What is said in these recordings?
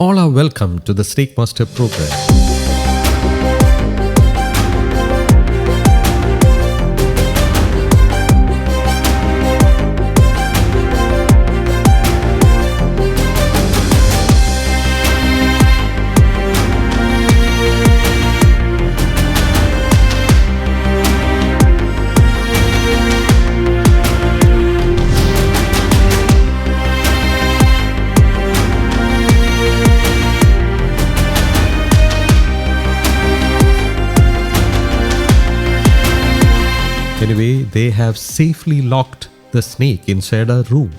All are welcome to the Snake Master program. Anyway, they have safely locked the snake inside a room.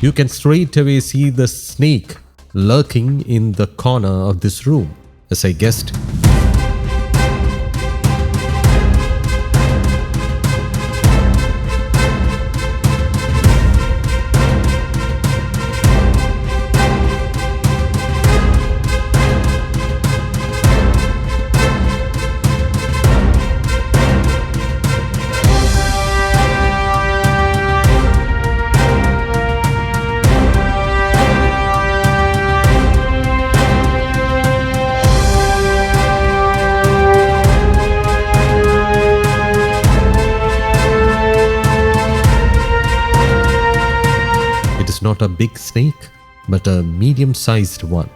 You can straight away see the snake lurking in the corner of this room, as I guessed. Not a big snake, but a medium-sized one.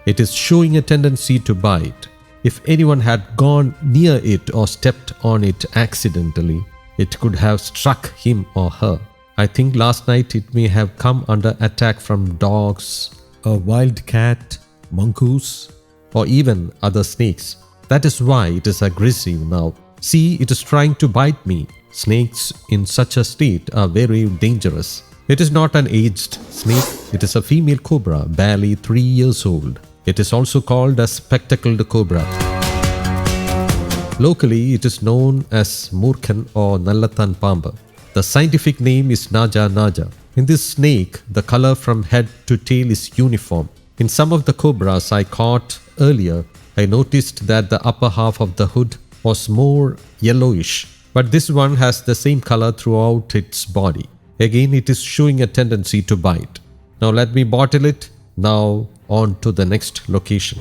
It is showing a tendency to bite. If anyone had gone near it or stepped on it accidentally, it could have struck him or her. I think last night it may have come under attack from dogs, a wild cat, mongoose, or even other snakes. That is why it is aggressive now. See, it is trying to bite me. Snakes in such a state are very dangerous. It is not an aged snake, it is a female cobra, barely 3 years old. It is also called a spectacled cobra. Locally, it is known as Murkan or Nallathan Pamba. The scientific name is Naja Naja. In this snake, the color from head to tail is uniform. In some of the cobras I caught earlier, I noticed that the upper half of the hood was more yellowish, but this one has the same color throughout its body. Again, it is showing a tendency to bite. Now let me bottle it. Now on to the next location.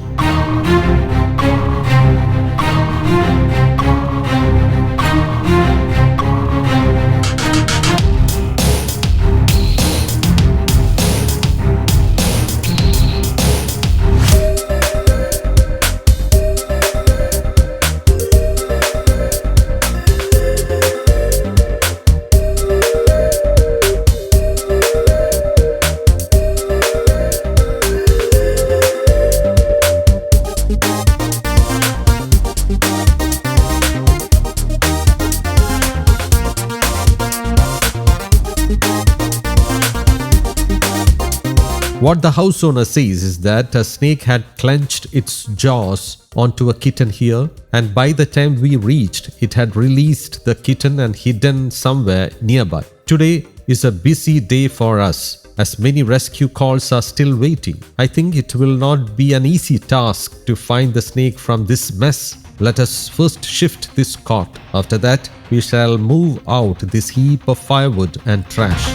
What the house owner says is that a snake had clenched its jaws onto a kitten here, and by the time we reached, it had released the kitten and hidden somewhere nearby. Today is a busy day for us, as many rescue calls are still waiting. I think it will not be an easy task to find the snake from this mess. Let us first shift this cot. After that, we shall move out this heap of firewood and trash.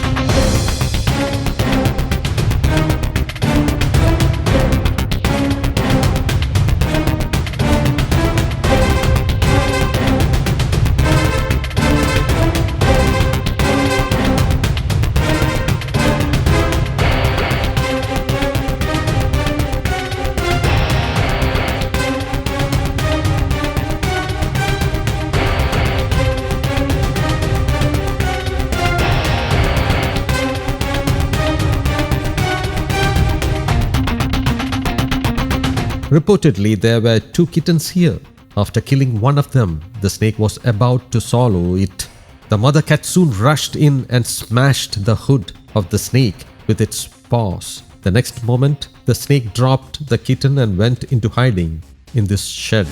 Reportedly, there were 2 kittens here. After killing one of them, the snake was about to swallow it. The mother cat soon rushed in and smashed the hood of the snake with its paws. The next moment, the snake dropped the kitten and went into hiding in this shed.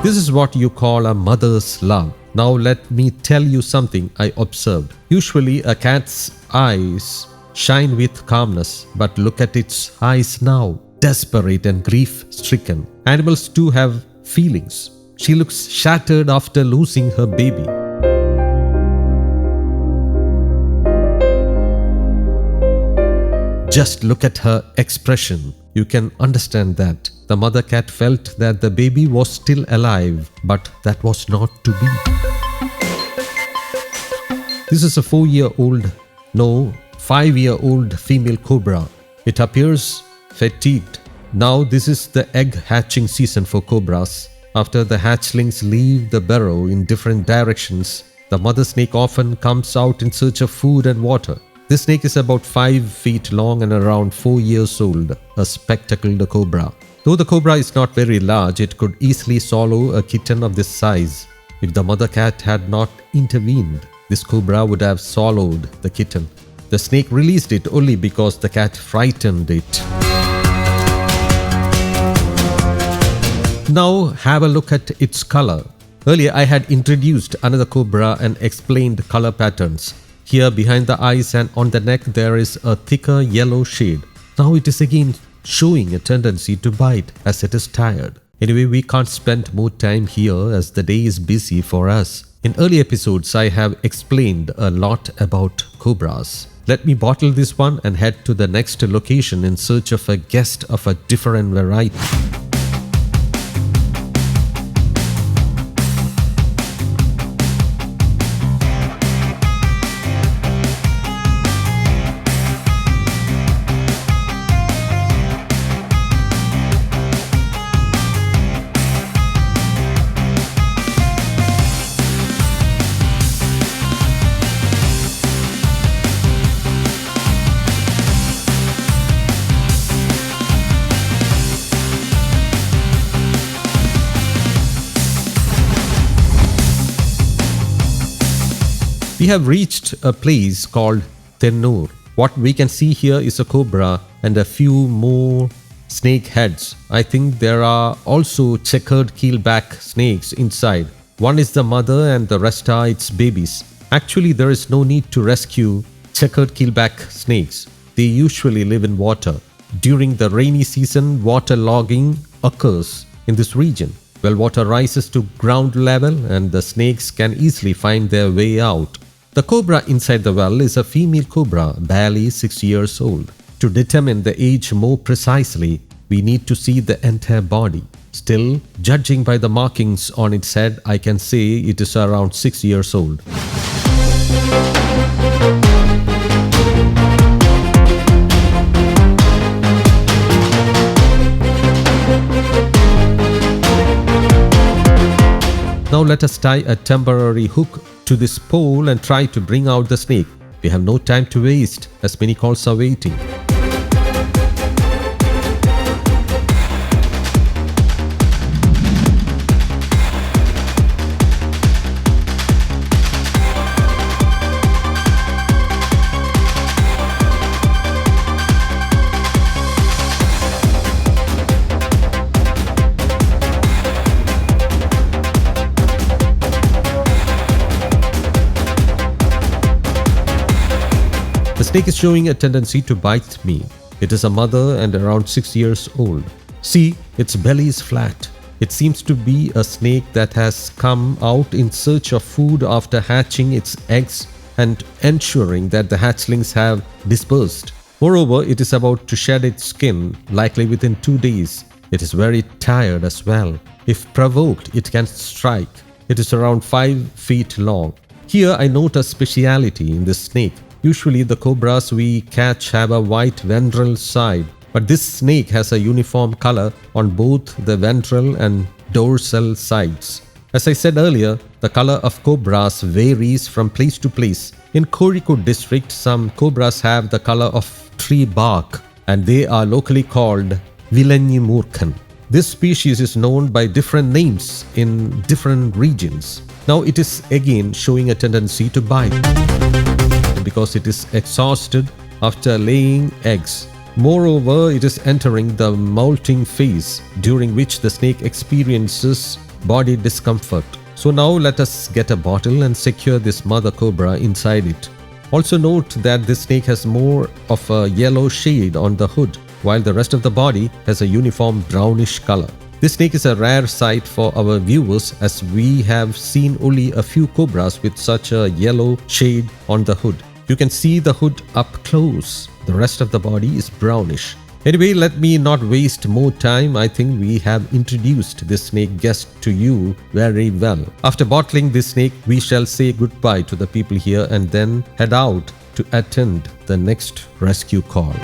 This is what you call a mother's love. Now let me tell you something I observed. Usually a cat's eyes shine with calmness, but look at its eyes now, desperate and grief-stricken. Animals too have feelings. She looks shattered after losing her baby. Just look at her expression. You can understand that. The mother cat felt that the baby was still alive, but that was not to be. This is a 5-year-old female cobra. It appears fatigued. Now this is the egg hatching season for cobras. After the hatchlings leave the burrow in different directions, the mother snake often comes out in search of food and water. This snake is about 5 feet long and around 4 years old, a spectacled cobra. Though the cobra is not very large, it could easily swallow a kitten of this size. If the mother cat had not intervened, this cobra would have swallowed the kitten. The snake released it only because the cat frightened it. Now have a look at its color. Earlier I had introduced another cobra and explained color patterns. Here behind the eyes and on the neck there is a thicker yellow shade. Now it is again showing a tendency to bite as it is tired. Anyway, we can't spend more time here as the day is busy for us. In early episodes I have explained a lot about cobras. Let me bottle this one and head to the next location in search of a guest of a different variety. We have reached a place called Tennur. What we can see here is a cobra and a few more snake heads. I think there are also checkered keelback snakes inside. One is the mother and the rest are its babies. Actually, there is no need to rescue checkered keelback snakes. They usually live in water. During the rainy season, water logging occurs in this region. Well, water rises to ground level and the snakes can easily find their way out. The cobra inside the well is a female cobra, barely 6 years old. To determine the age more precisely, we need to see the entire body. Still, judging by the markings on its head, I can say it is around 6 years old. Now let us tie a temporary hook to this pole and try to bring out the snake. We have no time to waste as many calls are waiting. The snake is showing a tendency to bite me. It is a mother and around 6 years old. See, its belly is flat. It seems to be a snake that has come out in search of food after hatching its eggs and ensuring that the hatchlings have dispersed. Moreover, it is about to shed its skin, likely within 2 days. It is very tired as well. If provoked, it can strike. It is around 5 feet long. Here I note a speciality in this snake. Usually the cobras we catch have a white ventral side, but this snake has a uniform color on both the ventral and dorsal sides. As I said earlier, the color of cobras varies from place to place. In Kozhikode district, some cobras have the color of tree bark and they are locally called Vilanjimurkan. This species is known by different names in different regions. Now it is again showing a tendency to bite because it is exhausted after laying eggs. Moreover, it is entering the molting phase, during which the snake experiences body discomfort. So now let us get a bottle and secure this mother cobra inside it. Also note that this snake has more of a yellow shade on the hood, while the rest of the body has a uniform brownish color. This snake is a rare sight for our viewers, as we have seen only a few cobras with such a yellow shade on the hood. You can see the hood up close. The rest of the body is brownish. Anyway, let me not waste more time. I think we have introduced this snake guest to you very well. After bottling this snake, we shall say goodbye to the people here and then head out to attend the next rescue call.